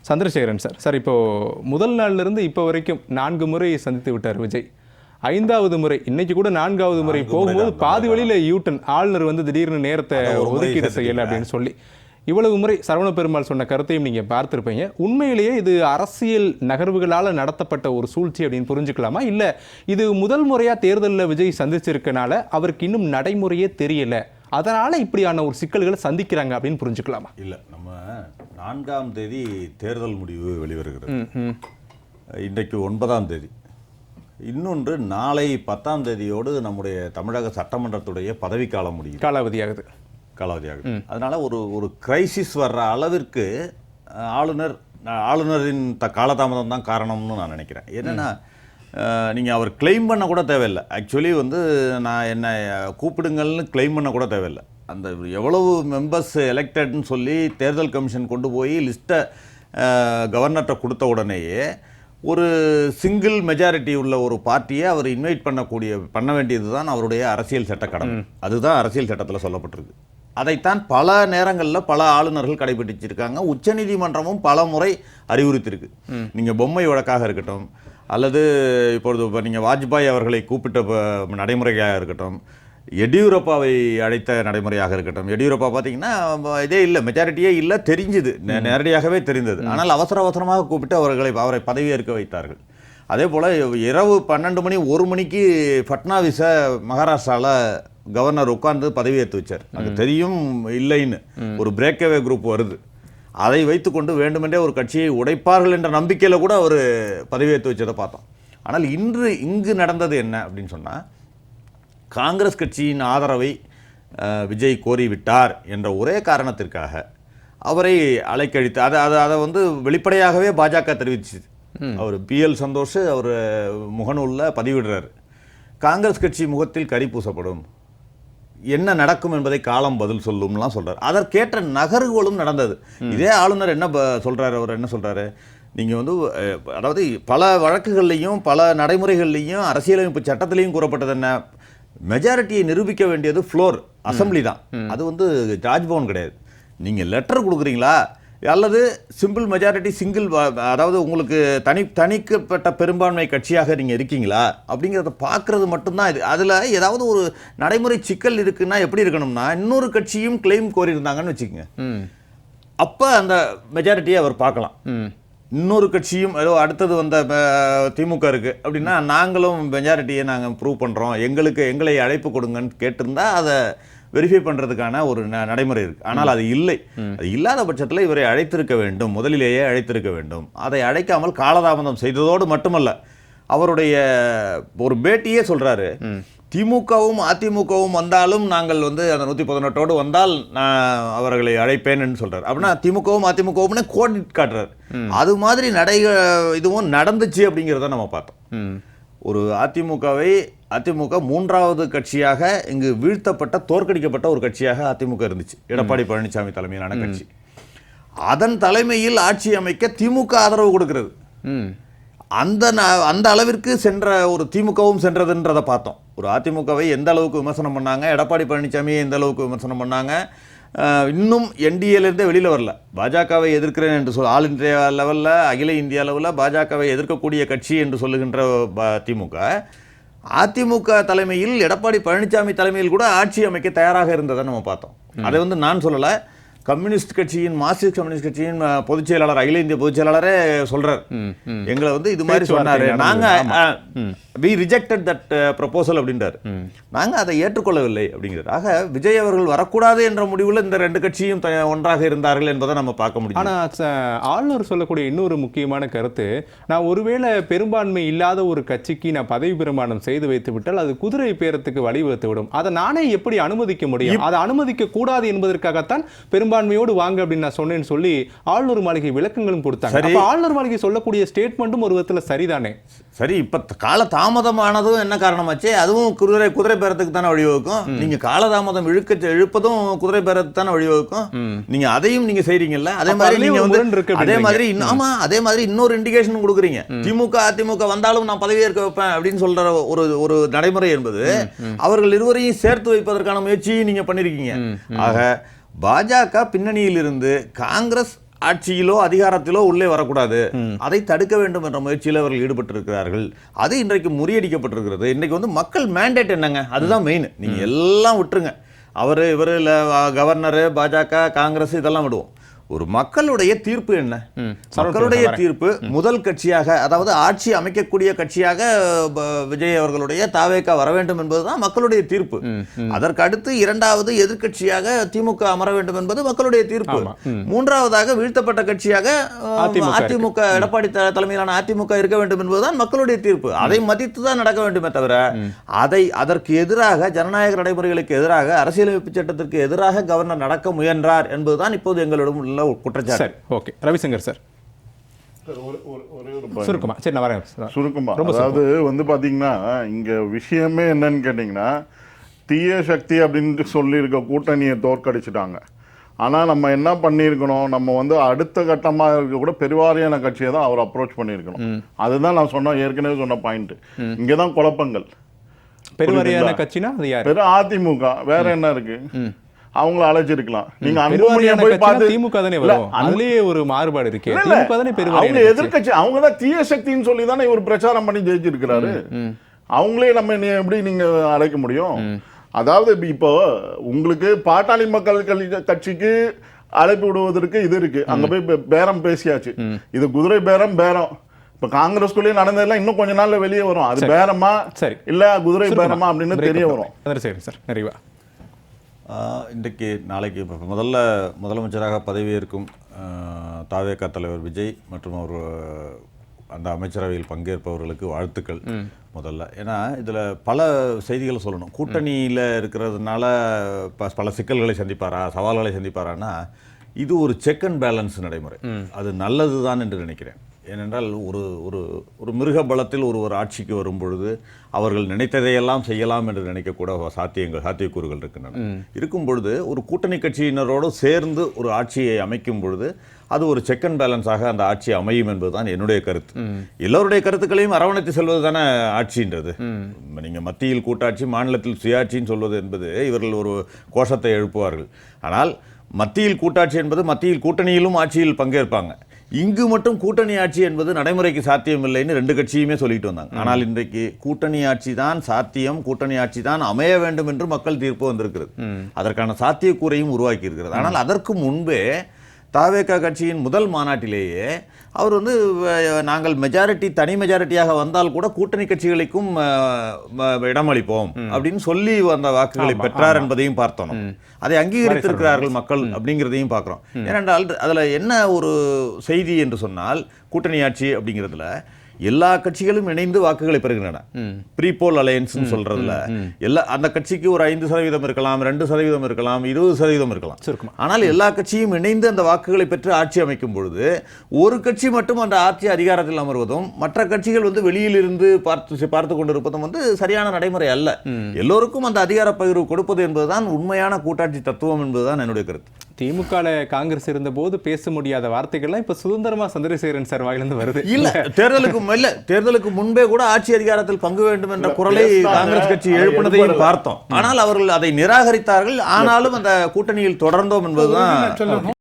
Chandrasekaran sir, sir இப்போ முதல் நாள்லேருந்து இப்போ வரைக்கும் 4 முறை சந்தித்து விட்டார் விஜய். 5வது முறை இன்னைக்கு கூட 4வது முறை போகும்போது பாதி வழியில் யூட்டன் ஆளுநர் வந்து திடீர்னு நேரத்தை ஒதுக்கீடு செய்யலை அப்படின்னு சொல்லி இவ்வளவு முறை சரவண பெருமாள் சொன்ன கருத்தையும் நீங்கள் பார்த்துருப்பீங்க. உண்மையிலேயே இது அரசியல் நகர்வுகளால் நடத்தப்பட்ட ஒரு சூழ்ச்சி அப்படின்னு புரிஞ்சுக்கலாமா, இல்லை இது முதல் முறையாக தேர்தலில் விஜய் சந்திச்சிருக்கனால அவருக்கு இன்னும் நடைமுறையே தெரியலை, அதனால் இப்படியான ஒரு சிக்கல்களை சந்திக்கிறாங்க அப்படின்னு புரிஞ்சுக்கலாமா? இல்லை, நம்ம 4ஆம் தேதி தேர்தல் முடிவு வெளிவருகிறது. இன்றைக்கு 9ஆம் தேதி. இன்னொன்று நாளை 10ஆம் தேதியோடு நம்முடைய தமிழக சட்டமன்றத்துடைய பதவிக்காலம் முடியும், காலாவதியாகுது. அதனால ஒரு கிரைசிஸ் வர்ற அளவிற்கு ஆளுநரின் காலதாமதம் தான் காரணம்னு நான் நினைக்கிறேன். என்னென்னா நீங்கள் அவர் கிளைம் பண்ண கூட தேவையில்லை. ஆக்சுவலி வந்து நான் என்ன கூப்பிடுங்கள்னு கிளைம் பண்ண கூட தேவையில்லை. அந்த எவ்வளவு மெம்பர்ஸ் எலெக்டட்னு சொல்லி தேர்தல் கமிஷன் கொண்டு போய் லிஸ்ட்டை கவர்னர்கிட்ட கொடுத்த உடனேயே ஒரு சிங்கிள் மெஜாரிட்டி உள்ள ஒரு பார்ட்டியை அவர் இன்வைட் பண்ண வேண்டியது தான் அவருடைய அரசியல் சட்ட கடமை. அதுதான் அரசியல் சட்டத்தில் சொல்லப்பட்டிருக்கு. அதைத்தான் பல நேரங்களில் பல ஆளுநர்கள் கடைபிடிச்சிருக்காங்க. உச்சநீதிமன்றமும் பல முறை அறிவுறுத்திருக்கு. நீங்கள் பொம்மை வழக்காக இருக்கட்டும், அல்லது இப்பொழுது நீங்கள் வாஜ்பாய் அவர்களை கூப்பிட்ட நடைமுறையாக இருக்கட்டும், எடியூரப்பாவை அழைத்த நடைமுறையாக இருக்கட்டும். எடியூரப்பா பார்த்தீங்கன்னா இதே இல்லை, மெஜாரிட்டியே இல்லை, தெரிஞ்சுது, நேரடியாகவே தெரிந்தது. ஆனால் அவசரமாக கூப்பிட்டு அவரை பதவியேற்க வைத்தார்கள். அதே போல் இரவு 12 மணி 1 மணிக்கு ஃபட்னாவிஸை மகாராஷ்டிராவில் கவர்னர் உட்கார்ந்து பதவியேற்று வச்சார். அது தெரியும் இல்லைன்னு ஒரு பிரேக்அவே குரூப் வருது. அதை வைத்துக்கொண்டு வேண்டுமென்றே ஒரு கட்சியை உடைப்பார்கள் என்ற நம்பிக்கையில் கூட அவர் பதவியேற்று வச்சதை பார்த்தோம். ஆனால் இங்கு நடந்தது என்ன அப்படின்னு சொன்னால், காங்கிரஸ் கட்சியின் ஆதரவை விஜய் கோரிவிட்டார் என்ற ஒரே காரணத்திற்காக அவரை அலைக்கழித்து அதை வந்து வெளிப்படையாகவே பாஜக தெரிவிச்சு அவர் PL சந்தோஷ் அவர் முகநூலில் பதிவிடுறார். காங்கிரஸ் கட்சி முகத்தில் கரி பூசப்படும், என்ன நடக்கும் என்பதை காலம் பதில் சொல்லும்லாம் சொல்கிறார். அதற்கேற்ற நகர்வுகளும் நடந்தது. இதே ஆளுநர் என்ன சொல்கிறார், அவர் என்ன சொல்கிறாரு, நீங்கள் வந்து அதாவது பல வழக்குகள்லையும் பல நடைமுறைகள்லையும் அரசியலமைப்பு சட்டத்திலையும் கூறப்பட்டது என்ன, மெஜாரிட்டியை நிரூபிக்க வேண்டியது ஃப்ளோர் அசம்பிளி தான். அது வந்து ராஜ்பவன் கிடையாது. நீங்கள் லெட்டர் கொடுக்குறீங்களா அல்லது சிம்பிள் மெஜாரிட்டி சிங்கிள், அதாவது உங்களுக்கு தனிக்கப்பட்ட பெரும்பான்மை கட்சியாக நீங்கள் இருக்கீங்களா அப்படிங்கிறத பார்க்குறது மட்டும்தான் இது. அதில் ஏதாவது ஒரு நடைமுறை சிக்கல் இருக்குன்னா எப்படி இருக்கணும்னா, இன்னொரு கட்சியும் கிளைம் கோரியிருந்தாங்கன்னு வச்சுக்கோங்க, அப்போ அந்த மெஜாரிட்டியை அவர் பார்க்கலாம். இன்னொரு கட்சியும் ஏதோ அடுத்தது வந்த திமுக இருக்குது அப்படின்னா, நாங்களும் மெஜாரிட்டியை நாங்கள் ப்ரூவ் பண்ணுறோம், எங்களை அழைப்பு கொடுங்கன்னு கேட்டிருந்தா அதை வெரிஃபை பண்ணுறதுக்கான ஒரு நடைமுறை இருக்குது. ஆனால் அது இல்லை. அது இல்லாத பட்சத்தில் இவரை அழைத்திருக்க வேண்டும், முதலிலேயே அழைத்திருக்க வேண்டும். அதை அழைக்காமல் காலதாமதம் செய்ததோடு மட்டுமல்ல, அவருடைய ஒரு பேட்டியே சொல்கிறாரு, திமுகவும் அதிமுகவும் வந்தாலும் நாங்கள் வந்து அந்த 118ஓடு வந்தால் நான் அவர்களை அழைப்பேன்னு சொல்கிறார். அப்படின்னா திமுகவும் அதிமுகவும்னு கோடி காட்டுறாரு. அது மாதிரி இதுவும் நடந்துச்சு அப்படிங்கிறத நம்ம பார்த்தோம். ஒரு அதிமுக 3வது கட்சியாக இங்கு தோற்கடிக்கப்பட்ட ஒரு கட்சியாக அதிமுக இருந்துச்சு. எடப்பாடி பழனிசாமி தலைமையிலான கட்சி. அதன் தலைமையில் ஆட்சி அமைக்க திமுக ஆதரவு கொடுக்கிறது. அந்த அளவிற்கு சென்ற ஒரு திமுகவும் சென்றதுன்றதை பார்த்தோம். ஒரு அதிமுகவை எந்த அளவுக்கு விமர்சனம் பண்ணாங்க, எடப்பாடி பழனிசாமியை எந்த அளவுக்கு விமர்சனம் பண்ணாங்க, இன்னும் என்டிஏலேருந்தே வெளியில் வரல. பாஜகவை எதிர்க்கிறேன் என்று ஆல் இந்தியா லெவலில், அகில இந்திய அளவில் பாஜகவை எதிர்க்கக்கூடிய கட்சி என்று சொல்லுகின்ற திமுக, அதிமுக தலைமையில் எடப்பாடி பழனிசாமி தலைமையில் கூட ஆட்சி அமைக்க தயாராக இருந்ததை நம்ம பார்த்தோம். அதை வந்து நான் சொல்லலை, கம்யூனிஸ்ட் கட்சியின் மார்க்சிஸ்ட் கம்யூனிஸ்ட் கட்சியின் பொதுச் செயலாளர், அகில இந்திய பொதுச் செயலாளரே சொல்றார், எங்களை வந்து இது மாதிரி சொன்னாரு, நாங்கள் we rejected that proposal அப்படின்றார், நாங்கள் அதை ஏற்றுக்கொள்ளவில்லை அப்படிங்கிறார். ஆக விஜய் அவர்கள் வரக்கூடாது என்ற முடிவில் இந்த 2 கட்சியும் ஒன்றாக இருந்தார்கள் என்பதை நம்ம பார்க்க முடியும். ஆனால் ஆளுநர் சொல்லக்கூடிய இன்னொரு முக்கியமான கருத்து, நான் ஒருவேளை பெரும்பான்மை இல்லாத ஒரு கட்சிக்கு நான் பதவி பிரமாணம் செய்து வைத்து விட்டால் அது குதிரை பேரத்துக்கு வழிவகுத்து விடும், அதை நானே எப்படி அனுமதிக்க முடியும், அதை அனுமதிக்க கூடாது என்பதற்காகத்தான் பெரும்பான்மையோடு வாங்க அப்படின்னு நான் சொன்னேன்னு சொல்லி ஆளுநர் மாளிகை விளக்கங்களும் கொடுத்தாங்க. ஆளுநர் மாளிகை சொல்லக்கூடிய ஸ்டேட்மெண்ட்டும் ஒரு விதத்தில் சரிதானே? சரி, இப்போ காலதாமதமானதும் என்ன காரணமாச்சு, அதுவும் குதிரை பேரத்துக்கு தானே வழிவகுக்கும். நீங்க காலதாமதம் இழுப்பதும் குதிரை பேரத்துக்கு தானே வழிவகுக்கும். நீங்க அதையும் நீங்க செய்றீங்கல்ல, அதே மாதிரி நீங்க வந்து அதே மாதிரி இன்னொரு இண்டிகேஷன் கொடுக்குறீங்க, திமுக அதிமுக வந்தாலும் நான் பதவியேற்க வைப்பேன் அப்படின்னு சொல்ற ஒரு நடைமுறை என்பது அவர்கள் இருவரையும் சேர்த்து வைப்பதற்கான முயற்சியும் நீங்க பண்ணிருக்கீங்க. ஆக பாஜக பின்னணியில் இருந்து காங்கிரஸ் ஆட்சியிலோ அதிகாரத்திலோ உள்ளே வரக்கூடாது, அதை தடுக்க வேண்டும் என்ற முயற்சியில் அவர்கள் ஈடுபட்டிருக்கிறார்கள். அது இன்றைக்கு முறியடிக்கப்பட்டிருக்கிறது. இன்றைக்கு வந்து மக்கள் மேண்டேட் என்னங்க, அதுதான் மெயின். நீங்க எல்லாம் விட்டுருங்க, அவரு இவரு இல்ல கவர்னரு, பாஜக, காங்கிரஸ் இதெல்லாம் விடுவோம். ஒரு மக்களுடைய தீர்ப்பு என்ன? மக்களுடைய தீர்ப்பு முதல் கட்சியாக, அதாவது ஆட்சி அமைக்கக்கூடிய கட்சியாக விஜய் அவர்களுடைய தாவேகா வர வேண்டும் என்பதுதான் மக்களுடைய தீர்ப்பு. அதற்கு அடுத்து இரண்டாவது எதிர்க்கட்சியாக திமுக அமர வேண்டும் என்பது மக்களுடைய தீர்ப்பு. மூன்றாவதாக வீழ்த்தப்பட்ட கட்சியாக அதிமுக, எடப்பாடி தலைமையிலான அதிமுக இருக்க வேண்டும் என்பதுதான் மக்களுடைய தீர்ப்பு. அதை மதித்து தான் நடக்க வேண்டுமே தவிர அதற்கு எதிராக, ஜனநாயக நடைமுறைகளுக்கு எதிராக, அரசியலமைப்பு சட்டத்திற்கு எதிராக கவர்னர் நடக்க முயன்றார் என்பதுதான் இப்போது எங்களிடம் உள்ள குற்றச்சாட்டு. சரி, ஓகே. ரவிசங்கர் சார், சுருக்கமா. சரி, நான் வரேன். சுருக்கமா, அதாவது வந்து பாத்தீங்கன்னா இங்க விஷயமே என்னன்னு கேட்டீங்கன்னா, தீய சக்தி அப்படின்னு சொல்லி இருக்க கூட்டணியை தோற்கடிச்சிட்டாங்க. ஆனா நம்ம என்ன பண்ணியிருக்கணும், நம்ம வந்து அடுத்த கட்டமாக இருக்க கூட பெருவாரியான கட்சியை தான் அவர் அப்ரோச் பண்ணியிருக்கணும். அதுதான் நான் சொன்ன ஏற்கனவே சொன்ன பாயிண்ட். இங்கதான் குழப்பங்கள். பெருவாரியான கட்சினா அது யார்? பெரும் அதிமுக. வேற என்ன இருக்கு? அவங்கள அழைச்சிருக்கலாம். நீங்க அன்புமணியை போய் பார்த்து திமுக தானே வரும். அதுலயே ஒரு மாறுபாடு இருக்கு. திமுக தானே பெருவாரியான அவங்க எதிர்க்கட்சி. அவங்க தான் தீய சக்தின்னு சொல்லி தானே இவர் பிரச்சாரம் பண்ணி ஜெயிச்சிருக்கிறாரு. அவங்களே நம்ம எப்படி நீங்க அழைக்க முடியும்? அதாவது இப்போ உங்களுக்கு பாட்டாளி மக்கள் கட்சிக்கு அழைப்பு விடுவதற்கு இது இருக்கு. அங்க போய் பேரம் பேசியாச்சு. இது குதிரை பேரம். இப்ப காங்கிரஸ்குள்ளேயே நடந்ததெல்லாம் இன்னும் கொஞ்ச நாள்ல வெளியே வரும். அது பேரமா இல்ல குதிரை பேரமா அப்படின்னு தெரிய வரும். சரி சார், நிறைவா. இன்றைக்கு நாளைக்கு முதலமைச்சராக பதவியேற்கும் தாவேகா தலைவர் விஜய் மற்றும் அவர் அந்த அமைச்சரவையில் பங்கேற்பவர்களுக்கு வாழ்த்துக்கள் முதல்ல. ஏன்னா இதில் பல செய்திகளை சொல்லணும். கூட்டணியில் இருக்கிறதுனால பல சிக்கல்களை சந்திப்பாரா, சவால்களை சந்திப்பாரான்னா, இது ஒரு செக் அண்ட் பேலன்ஸ் நடைமுறை. அது நல்லது தான் என்று நினைக்கிறேன். ஏனென்றால் ஒரு ஒரு ஒரு மிருக பலத்தில் ஒரு ஆட்சிக்கு வரும் பொழுது அவர்கள் நினைத்ததையெல்லாம் செய்யலாம் என்று நினைக்கக்கூட சாத்தியக்கூறுகள் இருக்கின்றன. இருக்கும் பொழுது ஒரு கூட்டணி கட்சியினரோடு சேர்ந்து ஒரு ஆட்சியை அமைக்கும் பொழுது அது ஒரு செக் அண்ட் பேலன்ஸாக அந்த ஆட்சி அமையும் என்பதுதான் என்னுடைய கருத்து. எல்லோருடைய கருத்துக்களையும் அரவணைத்து செல்வது தானே ஆட்சின்றது. நீங்கள் மத்தியில் கூட்டாட்சி, மாநிலத்தில் சுயாட்சின்னு சொல்வது என்பது இவர்கள் ஒரு கோஷத்தை எழுப்புவார்கள். ஆனால் மத்தியில் கூட்டாட்சி என்பது மத்தியில் கூட்டணியிலும் ஆட்சியில் பங்கேற்பாங்க. இங்கு மட்டும் கூட்டணி ஆட்சி என்பது நடைமுறைக்கு சாத்தியம் இல்லைன்னு ரெண்டு கட்சியுமே சொல்லிட்டு வந்தாங்க. ஆனால் இன்றைக்கு கூட்டணி ஆட்சி தான் சாத்தியம், கூட்டணி ஆட்சி தான் அமைய வேண்டும் என்று மக்கள் தீர்ப்பு வந்திருக்கிறது. அதற்கான சாத்தியக்கூறையும் உருவாக்கி இருக்கிறது. ஆனால் அதற்கு முன்பே தாவேகா கட்சியின் முதல் மாநாட்டிலேயே அவர் வந்து நாங்கள் தனி மெஜாரிட்டியாக வந்தால் கூட கூட்டணி கட்சிகளுக்கும் இடமளிப்போம் அப்படின்னு சொல்லி வந்த வாக்குகளை பெற்றார் என்பதையும் பார்த்தோம். அதை அங்கீகரித்திருக்கிறார்கள் மக்கள் அப்படிங்கிறதையும் பார்க்கிறோம். ஏனென்றால் அதுல என்ன ஒரு செய்தி என்று சொன்னால், கூட்டணி ஆட்சி அப்படிங்கிறதுல எல்லா கட்சிகளும் இணைந்து வாக்குகளை பெறுகின்றன. ப்ரீபோல் அலையன்ஸ் சொல்றதுல அந்த கட்சிக்கு ஒரு 5% இருக்கலாம், 2% இருக்கலாம், 20% இருக்கலாம். ஆனால் எல்லா கட்சியும் இணைந்து அந்த வாக்குகளை பெற்று ஆட்சி அமைக்கும் பொழுது ஒரு கட்சி மட்டும் அந்த ஆட்சி அதிகாரத்தில் அமர்வதும் மற்ற கட்சிகள் வந்து வெளியில் இருந்து பார்த்து கொண்டிருப்பதும் வந்து சரியான நடைமுறை அல்ல. எல்லோருக்கும் அந்த அதிகார பகிர்வு கொடுப்பது என்பதுதான் உண்மையான கூட்டாட்சி தத்துவம் என்பதுதான் என்னுடைய கருத்து. திமுக காங்கிரஸ் இருந்த போது பேச முடியாத வார்த்தைகள்லாம் இப்ப சுதந்திரமா சந்திரசேகரன் சார் வாயிலிருந்து வருது. தேர்தலுக்கு முன்பே கூட ஆட்சி அதிகாரத்தில் பங்கு வேண்டும் என்ற குரலை காங்கிரஸ் கட்சி எழுப்பினதையும் பார்த்தோம். ஆனால் அவர்கள் அதை நிராகரித்தார்கள். ஆனாலும் அந்த கூட்டணியில் தொடர்ந்தோம் என்பதுதான்